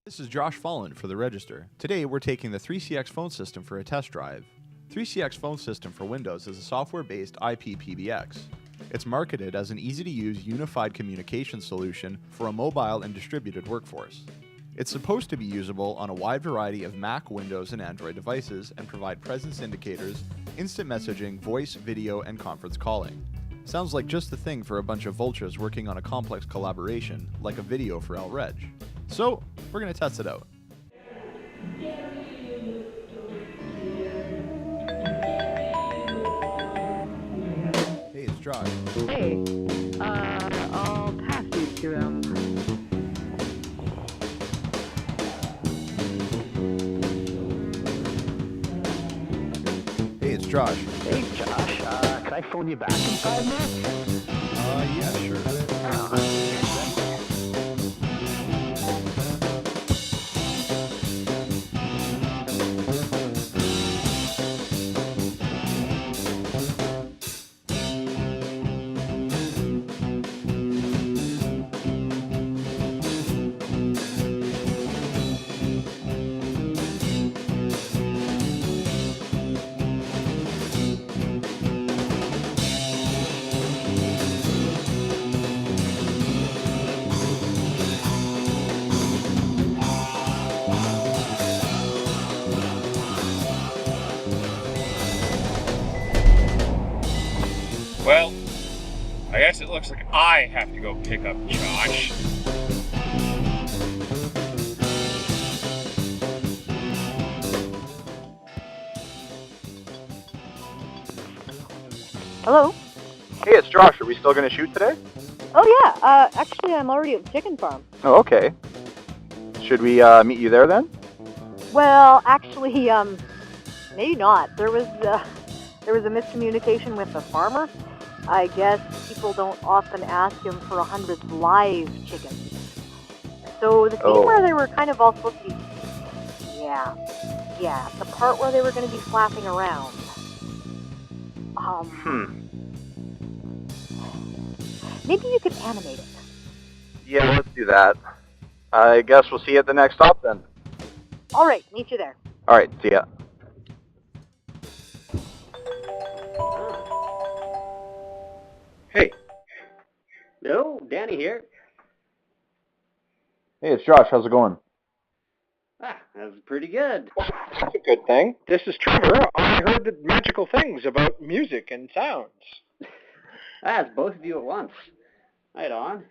This is Josh Folland for The Register. Today we're taking the 3CX phone system for a test drive. 3CX phone system for Windows is a software-based IP PBX. It's marketed as an easy-to-use unified communication solution for a mobile and distributed workforce. It's supposed to be usable on a wide variety of Mac, Windows, and Android devices and provide presence indicators, instant messaging, voice, video, and conference calling. Sounds like just the thing for a bunch of vultures working on a complex collaboration, like a video for LReg. So, we're going to test it out. Hey, it's Josh. Hey, I'll pass you to him. Hey, it's Josh. Hey, Josh, can I phone you back in 5 minutes? Yeah, sure. Well, I guess it looks like I have to go pick up Josh. Hello? Hey, it's Josh. Are we still going to shoot today? Oh yeah, actually I'm already at the chicken farm. Oh, okay. Should we meet you there then? Well, actually, maybe not. There was a miscommunication with the farmer. I guess people don't often ask him for 100 live chickens. So the scene where they were kind of all supposed to be... Yeah, the part where they were going to be flapping around. Maybe you could animate it. Yeah, let's do that. I guess we'll see you at the next stop then. All right, meet you there. All right, see ya. Hey. No, Danny here. Hey, it's Josh. How's it going? That's pretty good. That's a good thing. This is Trevor. I heard the magical things about music and sounds. It's both of you at once. Right on.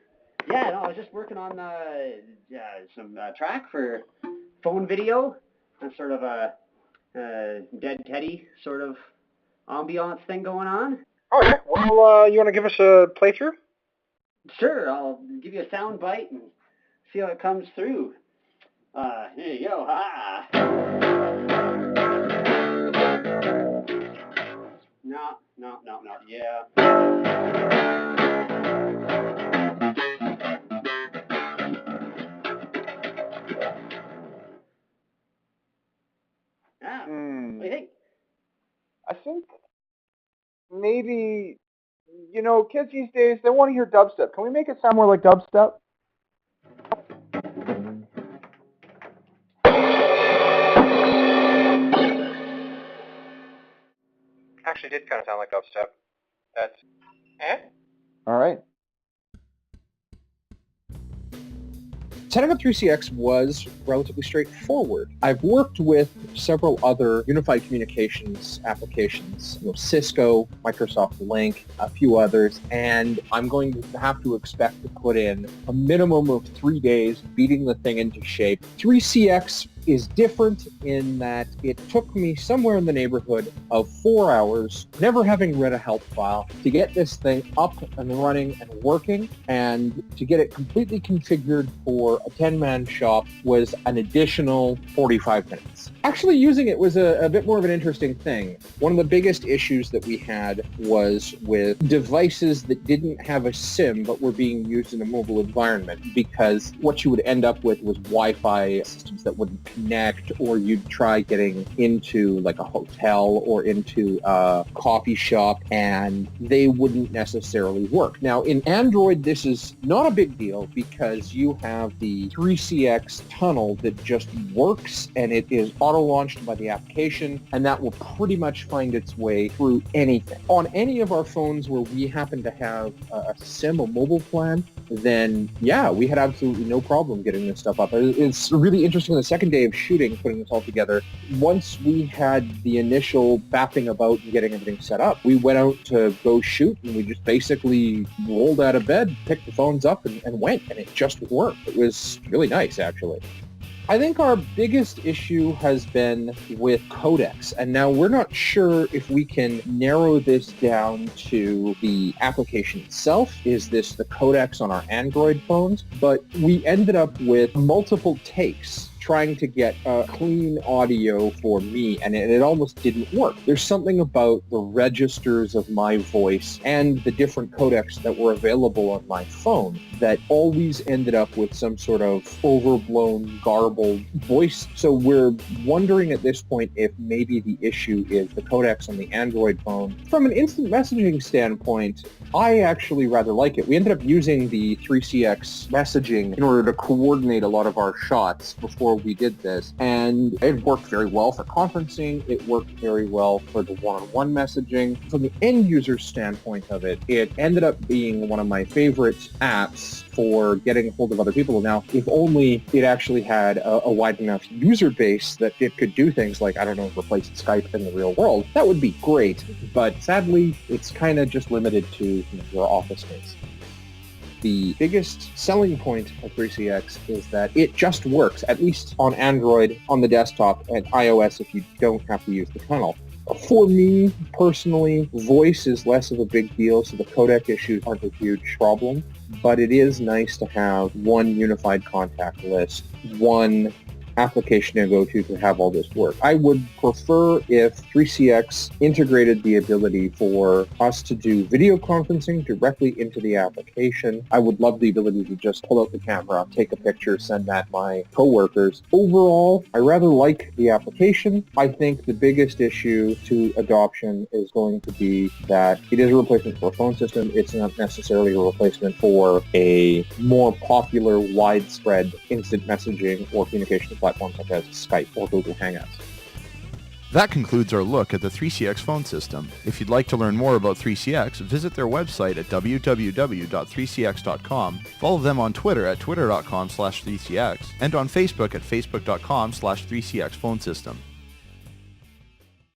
Yeah, no, I was just working on some track for phone video. That's sort of a Dead Teddy sort of ambiance thing going on. All right. Well, you want to give us a playthrough? Sure, I'll give you a sound bite and see how it comes through. Here you go. Ha! No. Yeah. What do you think? I think maybe, kids these days, they want to hear dubstep. Can we make it sound more like dubstep? Actually, did kind of sound like dubstep. That's... All right. Setting up 3CX was relatively straightforward. I've worked with several other unified communications applications, Cisco, Microsoft Link, a few others, and I'm going to have to expect to put in a minimum of 3 days beating the thing into shape. 3CX is different in that it took me somewhere in the neighborhood of 4 hours, never having read a help file, to get this thing up and running and working, and to get it completely configured for a 10-man shop was an additional 45 minutes. Actually using it was a bit more of an interesting thing. One of the biggest issues that we had was with devices that didn't have a SIM but were being used in a mobile environment, because what you would end up with was Wi-Fi systems that wouldn't connect, or you'd try getting into like a hotel or into a coffee shop, and they wouldn't necessarily work. Now, in Android, this is not a big deal because you have the 3CX tunnel that just works, and it is auto-launched by the application, and that will pretty much find its way through anything. On any of our phones where we happen to have a SIM, a mobile plan, then yeah, we had absolutely no problem getting this stuff up. It's really interesting. The second day of shooting, putting this all together, once we had the initial faffing about and getting everything set up, we went out to go shoot, and we just basically rolled out of bed, picked the phones up, and went, and it just worked. It was really nice, actually. I think our biggest issue has been with codecs, and now we're not sure if we can narrow this down to the application itself. Is this the codecs on our Android phones? But we ended up with multiple takes trying to get clean audio for me, and it almost didn't work. There's something about the registers of my voice and the different codecs that were available on my phone that always ended up with some sort of overblown, garbled voice. So we're wondering at this point if maybe the issue is the codecs on the Android phone. From an instant messaging standpoint, I actually rather like it. We ended up using the 3CX messaging in order to coordinate a lot of our shots before we did this, and it worked very well for conferencing. It worked very well for the one-on-one messaging. From the end user standpoint of it, it ended up being one of my favorite apps for getting a hold of other people. Now, if only it actually had a wide enough user base that it could do things like, I don't know, replace Skype in the real world, that would be great. But sadly, it's kind of just limited to your office mates. The biggest selling point of 3CX is that it just works, at least on Android, on the desktop, and iOS if you don't have to use the tunnel. For me, personally, voice is less of a big deal, so the codec issues aren't a huge problem. But it is nice to have one unified contact list, one application to go to have all this work. I would prefer if 3CX integrated the ability for us to do video conferencing directly into the application. I would love the ability to just pull out the camera, take a picture, send that to my coworkers. Overall, I rather like the application. I think the biggest issue to adoption is going to be that it is a replacement for a phone system. It's not necessarily a replacement for a more popular, widespread instant messaging or communication platforms such as Skype or Google Hangouts. That concludes our look at the 3CX phone system. If you'd like to learn more about 3CX, visit their website at www.3cx.com, follow them on Twitter at twitter.com/3cx, and on Facebook at facebook.com/3cx phone system.